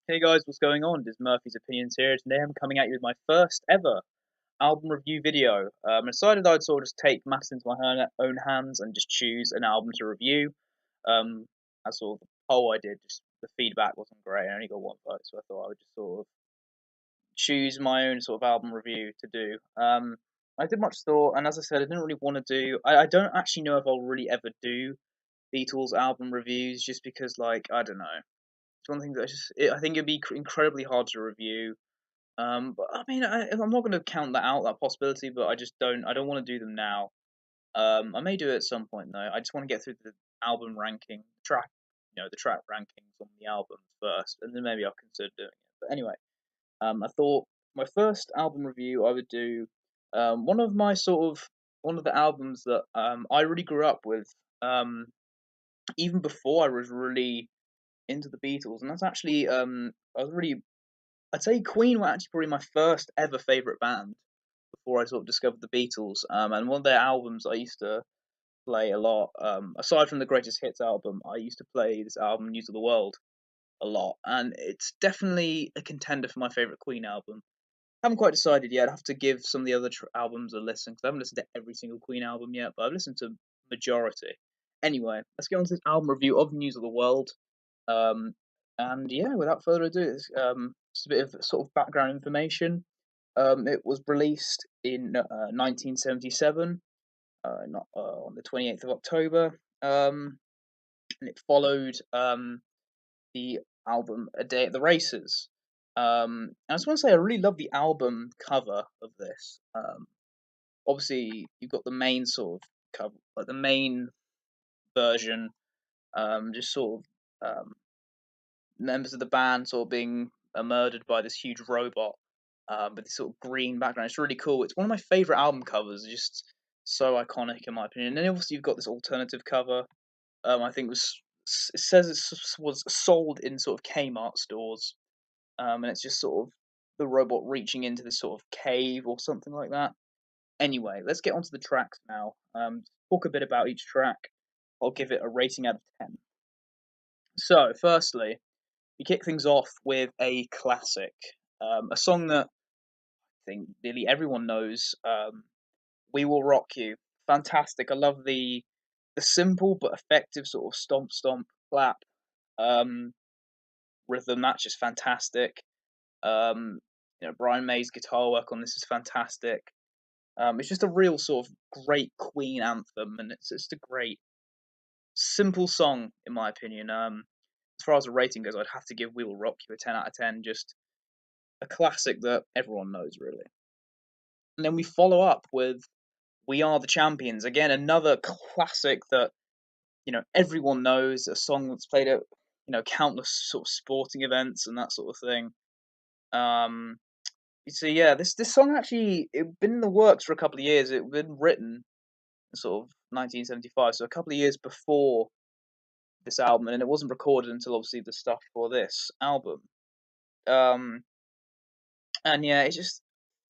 Hey guys, what's going on? This is Murphy's Opinions here. Today I'm coming at you with my first ever album review video. I decided I'd sort of just take matters into my own hands and just choose an album to review. As sort of the poll I did, just the feedback wasn't great. I only got one vote, so I thought I would just sort of choose my own sort of album review to do. I did much thought, and as I said, I didn't really want to do. I don't actually know if I'll really ever do Beatles album reviews, just because, like, I don't know. It's one thing that I think it'd be incredibly hard to review. But I mean, I'm not going to count that out, that possibility. But I don't want to do them now. I may do it at some point though. I just want to get through the album ranking track, the track rankings on the albums first, and then maybe I'll consider doing it. But anyway, I thought my first album review I would do one of the albums that I really grew up with, um, even before I was really into the Beatles, and that's actually I was really I'd say Queen were actually probably my first ever favorite band before I sort of discovered the Beatles. And one of their albums I used to play a lot. Aside from the Greatest Hits album, I used to play this album, News of the World, a lot, and it's definitely a contender for my favorite Queen album. Haven't quite decided yet. I have to give some of the other albums a listen because I haven't listened to every single Queen album yet, but I've listened to majority. Anyway, let's get on to this album review of News of the World. Um, and yeah, without further ado, it's, just a bit of sort of background information. It was released in 1977, not on the 28th of October, and it followed the album A Day at the Races. And I just want to say I really love the album cover of this. Obviously, you've got the main sort of cover, like the main version, just sort of members of the band sort of being murdered by this huge robot with this sort of green background. It's really cool. It's one of my favorite album covers. It's just so iconic in my opinion. And then obviously you've got this alternative cover. I think it says it was sold in sort of Kmart stores, and it's just sort of the robot reaching into this sort of cave or something like that. Anyway, let's get onto the tracks now. Talk a bit about each track. I'll give it a rating out of 10. So, firstly, we kick things off with a classic, a song that I think nearly everyone knows. "We Will Rock You." Fantastic. I love the simple but effective sort of stomp stomp clap um, rhythm. That's just fantastic. Um, Brian May's guitar work on this is fantastic. It's just a real sort of great Queen anthem, and it's just a great simple song in my opinion. As far as the rating goes, I'd have to give "We Will Rock You" a 10 out of 10. Just a classic that everyone knows, really. And then we follow up with "We Are the Champions." Again, another classic that everyone knows. A song that's played at countless sort of sporting events and that sort of thing. Um, so yeah, this song actually it been in the works for a couple of years. It been written in sort of 1975, so a couple of years before this album, and it wasn't recorded until obviously the stuff for this album. Um, and yeah, it's just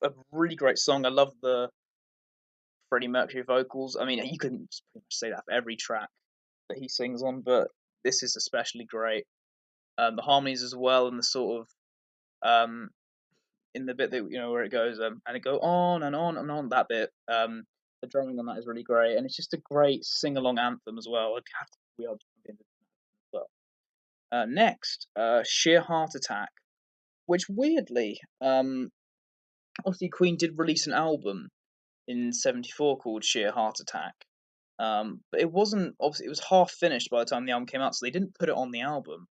a really great song. I love the Freddie Mercury vocals. I mean, you can pretty much say that for every track that he sings on, but this is especially great. The harmonies as well, and the sort of um, in the bit that where it goes and it go on and on and on. That bit, the drumming on that is really great, and it's just a great sing along anthem as well. I'd have to, we are champions as well. Next, Sheer Heart Attack, which weirdly, obviously Queen did release an album in '74 called Sheer Heart Attack. But it wasn't obviously it was half finished by the time the album came out, so they didn't put it on the album.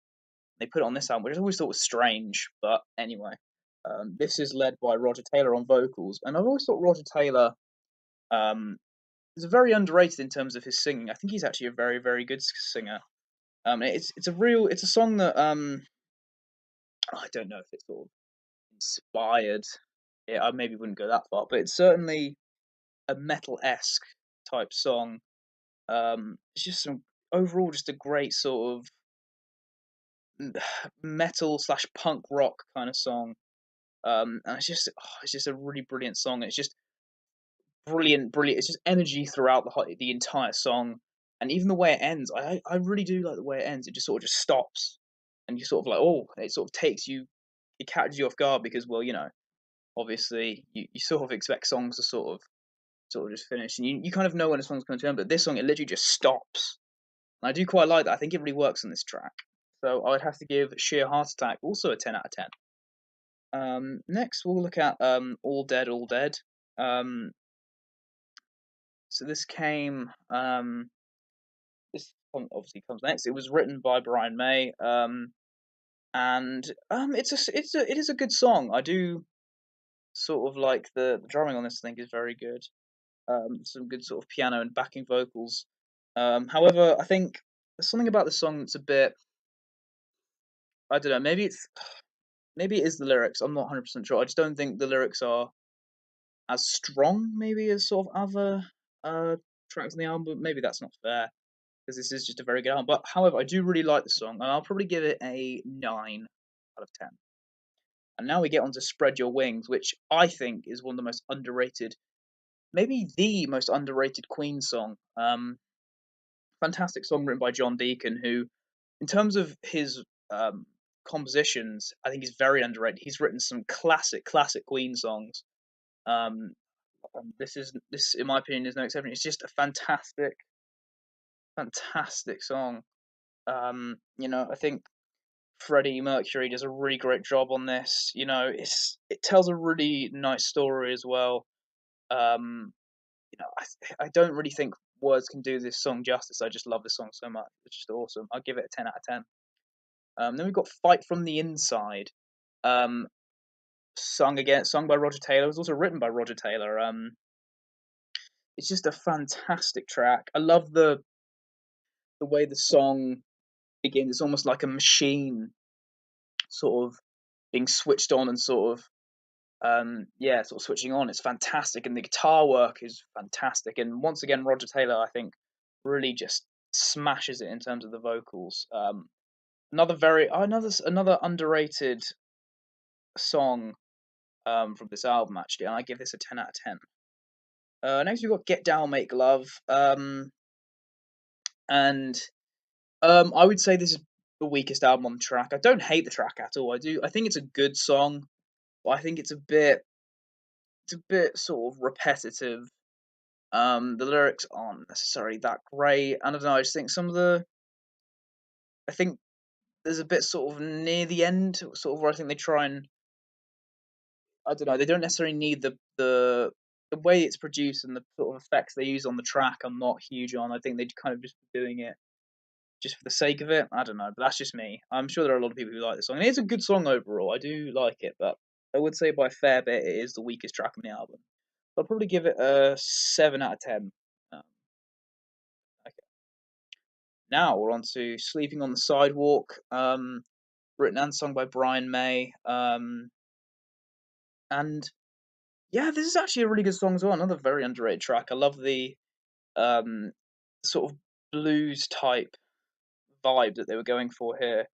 They put it on this album, which I always thought was strange. But anyway, this is led by Roger Taylor on vocals, and I've always thought Roger Taylor um, is very underrated in terms of his singing. I think he's actually a very very good singer. It's a song that I don't know if it's sort of inspired. Yeah, I maybe wouldn't go that far, but it's certainly a metal esque type song. It's just some overall just a great sort of metal slash punk rock kind of song. And it's just a really brilliant song. It's just brilliant, brilliant. It's just energy throughout the entire song, and even the way it ends. I really do like the way it ends. It just sort of just stops, and you sort of like, oh, it sort of takes you, it catches you off guard because, well, obviously you sort of expect songs to sort of just finish, and you kind of know when a song's going to end, but this song it literally just stops. And I do quite like that. I think it really works on this track. So I would have to give Sheer Heart Attack also a 10 out of 10. Next we'll look at All Dead, All Dead. Um, so this obviously comes next. It was written by Brian May, and it is a good song. I do sort of like the drumming on this. I think is very good. Some good sort of piano and backing vocals. However, I think there's something about the song that's a bit, I don't know. Maybe it is the lyrics. I'm not 100% sure. I just don't think the lyrics are as strong, maybe, as sort of other uh, tracks on the album. But maybe that's not fair because this is just a very good album. But however, I do really like the song, and I'll probably give it a 9 out of 10. And now we get on to Spread Your Wings, which I think is one of the most underrated, maybe the most underrated Queen song. Fantastic song written by John Deacon, who, in terms of his um, compositions, I think he's very underrated. He's written some classic Queen songs. Um, this, in my opinion, is no exception. It's just a fantastic song. I think Freddie Mercury does a really great job on this. It tells a really nice story as well. Um, I don't really think words can do this song justice. I just love this song so much. It's just awesome. I'll give it a 10 out of 10. Then we've got Fight from the Inside. Um, sung by Roger Taylor. It was also written by Roger Taylor. It's just a fantastic track. I love the way the song begins. It's almost like a machine sort of being switched on and sort of switching on. It's fantastic, and the guitar work is fantastic. And once again, Roger Taylor, I think, really just smashes it in terms of the vocals. Another underrated song from this album actually, and I give this a 10 out of 10. Next we've got Get Down, Make Love, and I would say this is the weakest album on the track. I don't hate the track at all. I do. I think it's a good song, but I think it's a bit sort of repetitive. The lyrics aren't necessarily that great. I don't know. I just think I think there's a bit sort of near the end, sort of where I think they try and, I don't know. They don't necessarily need the way it's produced and the sort of effects they use on the track. I'm not huge on. I think they kind of just doing it just for the sake of it. I don't know, but that's just me. I'm sure there are a lot of people who like this song. And it's a good song overall. I do like it, but I would say by a fair bit it is the weakest track on the album. I'll probably give it a 7 out of 10. Um, okay. Now we're on to "Sleeping on the Sidewalk," written and sung by Brian May. And yeah, this is actually a really good song as well. Another very underrated track. I love the um, sort of blues type vibe that they were going for here.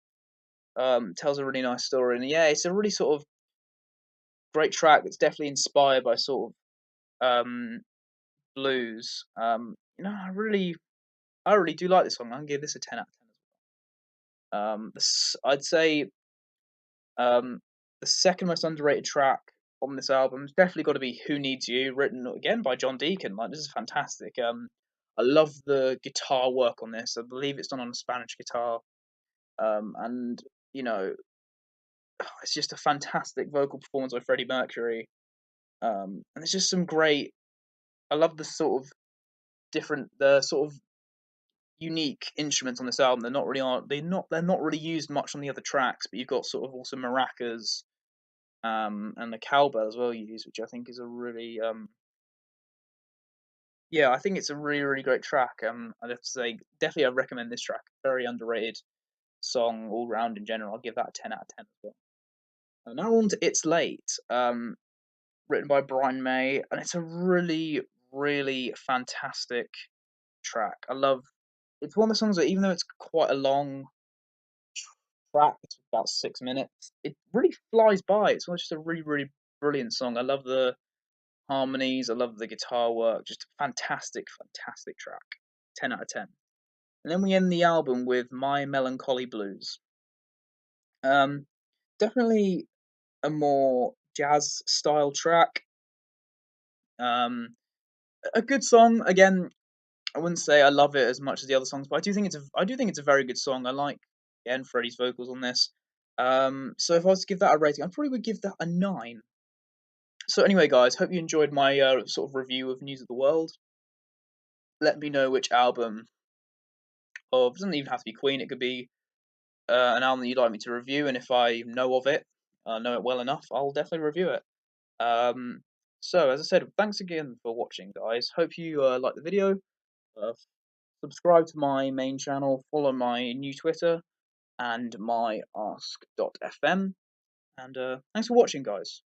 Tells a really nice story, and yeah, it's a really sort of great track that's definitely inspired by sort of blues. I really do like this song. I'm gonna give this a 10 out of 10 as well. I'd say um, the second most underrated track on this album has definitely got to be "Who Needs You," written again by John Deacon. Like, this is fantastic. I love the guitar work on this. I believe it's done on a Spanish guitar, and you know, it's just a fantastic vocal performance by Freddie Mercury. And it's just some great. I love the sort of unique instruments on this album. They're not really used much on the other tracks, but you've got sort of also maracas, and the cowbell as well used, which I think is a really yeah, I think it's a really great track. I'd have to say definitely I recommend this track. Very underrated song all round in general. I'll give that a 10 out of 10 as well. Now on to "It's Late," written by Brian May, and it's a really fantastic track. I love. It's one of the songs that, even though it's quite a long track, it's about 6 minutes. It really flies by. It's just a really brilliant song. I love the harmonies. I love the guitar work. Just a fantastic track. 10 out of 10. And then we end the album with "My Melancholy Blues." Um, Definitely a more jazz style track. Um, a good song. Again, I wouldn't say I love it as much as the other songs, but I do think it's a very good song. I like again Freddie's vocals on this. So if I was to give that a rating, I probably would give that a 9. So anyway, guys, hope you enjoyed my sort of review of News of the World. Let me know which album of, doesn't even have to be Queen. It could be an album that you'd like me to review, and if I know of it, know it well enough, I'll definitely review it. Um, so as I said, thanks again for watching, guys. Hope you like the video. Uh, Subscribe to my main channel, follow my new Twitter and my ask.fm, and thanks for watching, guys.